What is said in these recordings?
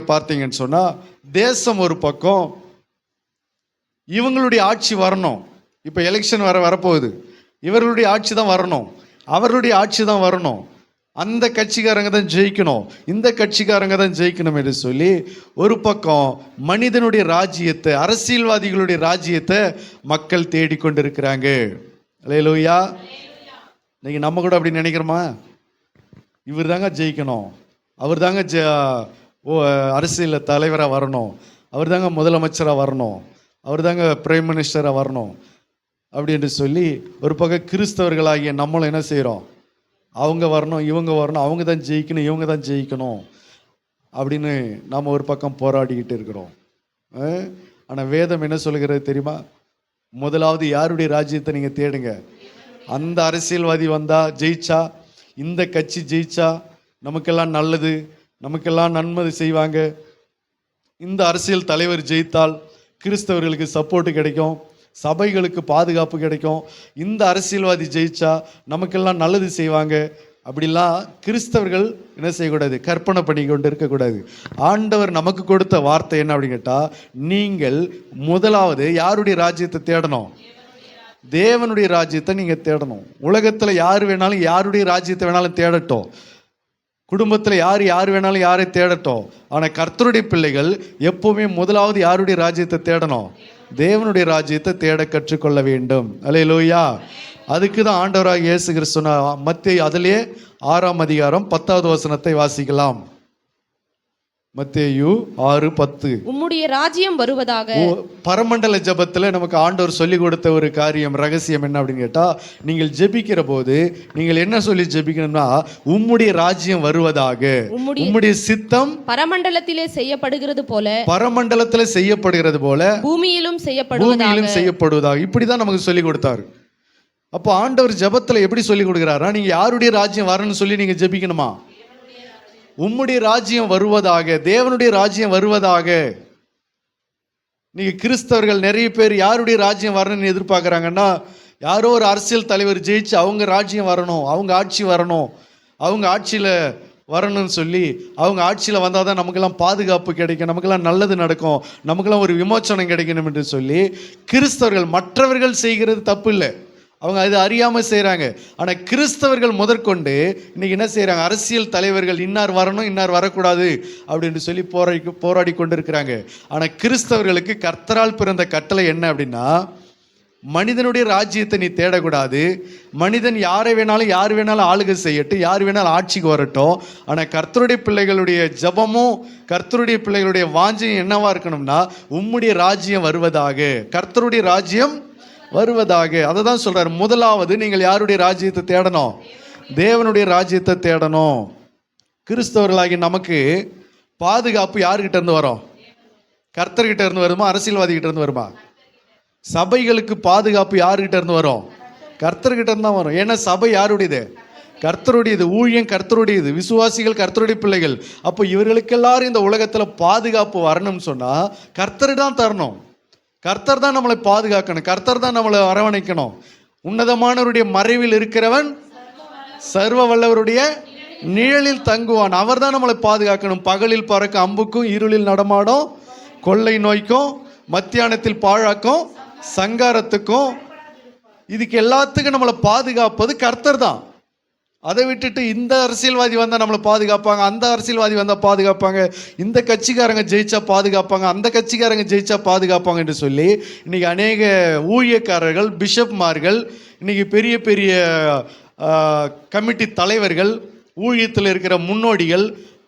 பார்த்தீங்கன்னு சொன்னா தேசம் ஒரு பக்கம், இவங்களுடைய ஆட்சி வரணும். இப்போ எலெக்ஷன் வரப்போகுது, இவர்களுடைய ஆட்சி தான் வரணும், அவர்களுடைய ஆட்சி தான் வரணும், அந்த கட்சிக்காரங்க தான் ஜெயிக்கணும், இந்த கட்சிக்காரங்க தான் ஜெயிக்கணும் என்று சொல்லி ஒரு பக்கம் மனிதனுடைய ராஜ்யத்தை, அரசியல்வாதிகளுடைய ராஜ்யத்தை மக்கள் தேடிக்கொண்டிருக்கிறாங்க. அல்லேலூயா. இன்னைக்கு நம்ம கூட அப்படி நினைக்கிறோமா? இவர் தாங்க ஜெயிக்கணும், அவர் தாங்க அரசியல் தலைவராக வரணும், அவர் தாங்க முதலமைச்சராக வரணும், அவர் தாங்க பிரைம் மினிஸ்டராக வரணும் அப்படி என்று சொல்லி ஒரு பக்கம் கிறிஸ்தவர்களாகிய நம்மளும் என்ன செய்கிறோம்? அவங்க வரணும், இவங்க வரணும், அவங்க தான் ஜெயிக்கணும், இவங்க தான் ஜெயிக்கணும் அப்படின்னு நாம் ஒரு பக்கம் போராடிக்கிட்டு இருக்கிறோம். ஆனால் வேதம் என்ன சொல்கிறது தெரியுமா? முதலாவது யாருடைய ராஜ்யத்தை நீங்கள் தேடுங்க. அந்த அரசியல்வாதி வந்தால் ஜெயிச்சா, இந்த கட்சி ஜெயிச்சா நமக்கெல்லாம் நல்லது, நமக்கெல்லாம் நன்மை செய்வாங்க, இந்த அரசியல் தலைவர் ஜெயித்தால் கிறிஸ்தவர்களுக்கு சப்போர்ட்டு கிடைக்கும், சபைகளுக்கு பாதுகாப்பு கிடைக்கும், இந்த அரசியல்வாதி ஜெயிச்சா நமக்கெல்லாம் நல்லது செய்வாங்க. அப்படிலாம் கிறிஸ்தவர்கள் என்ன செய்யக்கூடாது? கற்பனை பண்ணி கொண்டு இருக்கக்கூடாது. ஆண்டவர் நமக்கு கொடுத்த வார்த்தை என்ன அப்படின்னு கேட்டால், நீங்கள் முதலாவது யாருடைய ராஜ்யத்தை தேடணும்? தேவனுடைய ராஜ்யத்தை நீங்கள் தேடணும். உலகத்தில் யார் வேணாலும் யாருடைய ராஜ்யத்தை வேணாலும் தேடட்டும், குடும்பத்தில் யார் வேணாலும் யாரை தேடட்டும், ஆனால் கர்த்தருடைய பிள்ளைகள் எப்பவுமே முதலாவது யாருடைய ராஜ்யத்தை தேடணும்? தேவனுடைய ராஜ்யத்தை தேட கற்றுக்கொள்ள வேண்டும். அல்லேலூயா. அதுக்கு தான் ஆண்டவராக இயேசு கிறிஸ்து சொன்னார். மத்தேயு அதிலே 6ஆம் அதிகாரம் 10வது வசனத்தை வாசிக்கலாம். மத்தேயு 6:10. உம்முடைய ராஜ்யம் வருவதாக. பரமண்டல ஜெபத்தில் நமக்கு ஆண்டவர் சொல்லி கொடுத்த ஒரு காரியம், ரகசியம் என்ன அப்படின்னு கேட்டா, நீங்கள் ஜெபிக்கிற போது நீங்கள் என்ன சொல்லி ஜெபிக்கணும்னா, உம்முடைய ராஜ்யம் வருவதாக, உம்முடைய சித்தம் பரமண்டலத்திலே செய்யப்படுகிறது போல, பரமண்டலத்திலே செய்யப்படுகிறது போல பூமியிலும் செய்யப்படுவதாக. இப்படிதான் நமக்கு சொல்லி கொடுத்தாரு. அப்போ ஆண்டவர் ஜெபத்தில் எப்படி சொல்லி கொடுக்கிறாரா? நீங்க யாருடைய ராஜ்யம் வரணும்னு சொல்லி நீங்க ஜெபிக்கணுமா? உம்முடைய ராஜ்யம் வருவதாக, தேவனுடைய ராஜ்யம் வருவதாக. நீங்க கிறிஸ்தவர்கள் நிறைய பேர் யாருடைய ராஜ்யம் வரணும்னு எதிர்பார்க்குறாங்கன்னா, யாரோ ஒரு அரசியல் தலைவர் ஜெயிச்சு அவங்க ராஜ்யம் வரணும், அவங்க ஆட்சி வரணும், அவங்க ஆட்சியில் வரணும்னு சொல்லி, அவங்க ஆட்சியில் வந்தால் தான் நமக்கெல்லாம் பாதுகாப்பு கிடைக்கும், நமக்கெல்லாம் நல்லது நடக்கும், நமக்கெல்லாம் ஒரு விமோச்சனம் கிடைக்கணும் என்று சொல்லி கிறிஸ்தவர்கள், மற்றவர்கள் செய்கிறது தப்பு இல்லை, அவங்க அது அறியாமல் செய்கிறாங்க. ஆனால் கிறிஸ்தவர்கள் முதற்கொண்டு இன்னைக்கு என்ன செய்கிறாங்க? அரசியல் தலைவர்கள் இன்னார் வரணும், இன்னார் வரக்கூடாது அப்படின்னு சொல்லி போராடி கொண்டு இருக்கிறாங்க. ஆனால் கிறிஸ்தவர்களுக்கு கர்த்தரால் பிறந்த கட்டளை என்ன அப்படின்னா, மனிதனுடைய ராஜ்யத்தை நீ தேடக்கூடாது. மனிதன் யாரை வேணாலும் யார் வேணாலும் ஆளுகை செய்யட்டும், யார் வேணாலும் ஆட்சிக்கு வரட்டும். ஆனால் கர்த்தருடைய பிள்ளைகளுடைய ஜபமும் கர்த்தருடைய பிள்ளைகளுடைய வாஞ்சையும் என்னவா இருக்கணும்னா, உம்முடைய ராஜ்யம் வருவதாக, கர்த்தருடைய ராஜ்யம் வருவதாக. அதை தான் சொல்றாரு. முதலாவது நீங்கள் யாருடைய ராஜ்யத்தை தேடணும்? தேவனுடைய ராஜ்யத்தை தேடணும். கிறிஸ்தவர்களாகி நமக்கு பாதுகாப்பு யாருக்கிட்ட இருந்து வரும்? கர்த்தர்கிட்ட இருந்து வருமா? அரசியல்வாதி கிட்ட இருந்து வருமா? சபைகளுக்கு பாதுகாப்பு யாருக்கிட்ட இருந்து வரும்? கர்த்தர்கிட்ட இருந்து தான் வரும். ஏன்னா சபை யாருடையது? கர்த்தருடையது. ஊழியம் கர்த்தருடையது. விசுவாசிகள் கர்த்தருடைய பிள்ளைகள். அப்போ இவர்களுக்கு எல்லாரும் இந்த உலகத்தில் பாதுகாப்பு வரணும்னு சொன்னா கர்த்தர் தான் தரணும். கர்த்தர் தான் நம்மளை பாதுகாக்கணும், கர்த்தர் தான் நம்மளை அரவணைக்கணும். உன்னதமானவருடைய மறைவில் இருக்கிறவன் சர்வ வல்லவருடைய நிழலில் தங்குவான். அவர் தான் நம்மளை பாதுகாக்கணும். பகலில் பறக்க அம்புக்கும், இருளில் நடமாடும் கொள்ளை நோய்க்கும், மத்தியானத்தில் பாழாக்கும் சங்காரத்துக்கும், இதுக்கு எல்லாத்துக்கும் நம்மளை பாதுகாப்பது கர்த்தர் தான். அதை விட்டுட்டு இந்த அரசியல்வாதி வந்தால் நம்மளை பாதுகாப்பாங்க, அந்த அரசியல்வாதி வந்தால் பாதுகாப்பாங்க, இந்த கட்சிக்காரங்க ஜெயிச்சா பாதுகாப்பாங்க, அந்த கட்சிக்காரங்க ஜெயிச்சா பாதுகாப்பாங்க என்று சொல்லி இன்றைக்கி அநேக ஊழியக்காரர்கள், பிஷப்மார்கள், இன்றைக்கி பெரிய பெரிய கமிட்டி தலைவர்கள், ஊழியத்தில் இருக்கிற முன்னோடிகள்,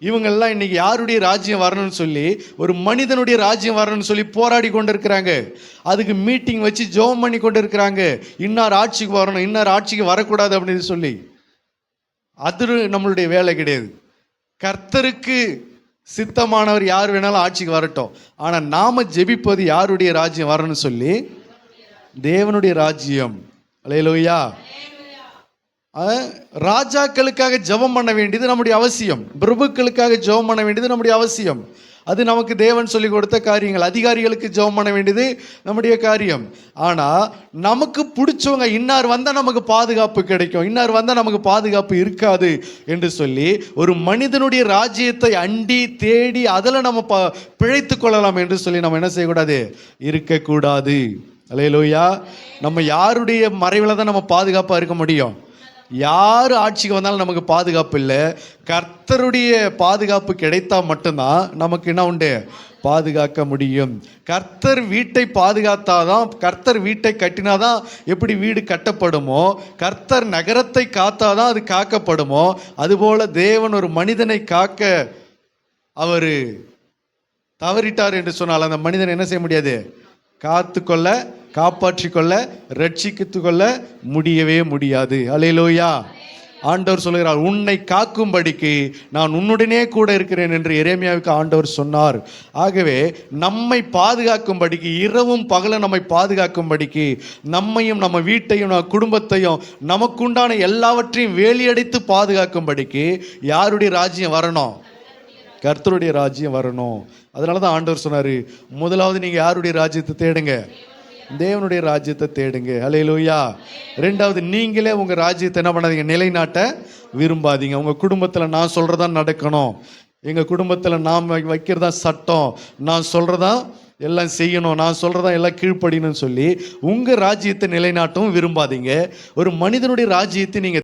இவங்கெல்லாம் இன்றைக்கி யாருடைய ராஜ்யம் வரணும்னு சொல்லி, ஒரு மனிதனுடைய ராஜ்யம் வரணும்னு சொல்லி போராடி கொண்டு இருக்கிறாங்க. அதுக்கு மீட்டிங் வச்சு ஜெபம் பண்ணி கொண்டு இருக்கிறாங்க. இன்னார் ஆட்சிக்கு வரணும், இன்னார் ஆட்சிக்கு வரக்கூடாது அப்படின்னு சொல்லி. அது நம்மளுடைய வேலை கிடையாது. கர்த்தருக்கு சித்தமானவர் யார் வேணாலும் ஆட்சிக்கு வரட்டும். ஆனால் நாம ஜெபிப்பது யாருடைய ராஜ்யம் வரணும்னு சொல்லி? தேவனுடைய ராஜ்யம். அல்லேலூயா. ராஜாக்களுக்காக ஜெபம் பண்ண வேண்டியது நம்முடைய அவசியம். பிரபுக்களுக்காக ஜெபம் பண்ண வேண்டியது நம்முடைய அவசியம். அது நமக்கு தேவன் சொல்லி கொடுத்த காரியங்கள். அதிகாரிகளுக்கு ஜெபம் பண்ண வேண்டியது நம்முடைய காரியம். ஆனால் நமக்கு பிடிச்சவங்க இன்னார் வந்தால் நமக்கு பாதுகாப்பு கிடைக்கும், இன்னார் வந்தால் நமக்கு பாதுகாப்பு இருக்காது என்று சொல்லி ஒரு மனிதனுடைய ராஜ்யத்தை அண்டி தேடி அதில் நம்ம பிழைத்து கொள்ளலாம் என்று சொல்லி நம்ம என்ன செய்யக்கூடாது, இருக்கக்கூடாது. அல்லேலூயா. நம்ம யாருடைய மறைவில் தான் நம்ம பாதுகாப்பாக இருக்க முடியும்? யார் ஆட்சிக்கு வந்தாலும் நமக்கு பாதுகாப்பு இல்லை. கர்த்தருடைய பாதுகாப்பு கிடைத்தா மட்டும்தான் நமக்கு என்ன உண்டு, பாதுகாக்க முடியும். கர்த்தர் வீட்டை பாதுகாத்தாதான், கர்த்தர் வீட்டை கட்டினாதான் எப்படி வீடு கட்டப்படுமோ, கர்த்தர் நகரத்தை காத்தாதான் அது காக்கப்படுமோ, அதுபோல தேவன் ஒரு மனிதனை காக்க அவர் தவறிட்டார் என்று சொன்னால் அந்த மனிதன் என்ன செய்ய முடியாது, காத்துக்கொள்ள, காப்பாற்றிக்கொள்ள, ரட்சித்து கொள்ள முடியவே முடியாது. அல்லேலூயா. ஆண்டவர் சொல்கிறார், உன்னை காக்கும்படிக்கு நான் உன்னுடனே கூட இருக்கிறேன் என்று எரேமியாவுக்கு ஆண்டவர் சொன்னார். ஆகவே நம்மை பாதுகாக்கும்படிக்கு, இரவும் பகலும் நம்மை பாதுகாக்கும்படிக்கு, நம்மையும் நம்ம வீட்டையும் நம்ம குடும்பத்தையும் நமக்குண்டான எல்லாவற்றையும் வேலியடைத்து பாதுகாக்கும்படிக்கு யாருடைய ராஜ்யம் வரணும்? கர்த்தருடைய ராஜ்யம் வரணும். அதனால தான் ஆண்டவர் சொன்னார், முதலாவது நீங்கள் யாருடைய ராஜ்யத்தை தேடுங்க? தேவனுடைய ராஜ்யத்தை தேடுங்க. அல்லேலூயா. ரெண்டாவது, நீங்களே உங்கள் ராஜ்யத்தை என்ன பண்ணாதீங்க, நிலைநாட்ட விரும்பாதீங்க. உங்கள் குடும்பத்தில் நான் சொல்கிறதா நடக்கணும், எங்கள் குடும்பத்தில் நாம் வைக்கிறதா சட்டம், நான் சொல்கிறதா எல்லாம் செய்யணும், நான் சொல்கிறதா எல்லாம் கீழ்ப்படின்னு சொல்லி உங்கள் ராஜ்யத்தை நிலைநாட்டவும் விரும்பாதீங்க. ஒரு மனிதனுடைய ராஜ்யத்தை நீங்கள்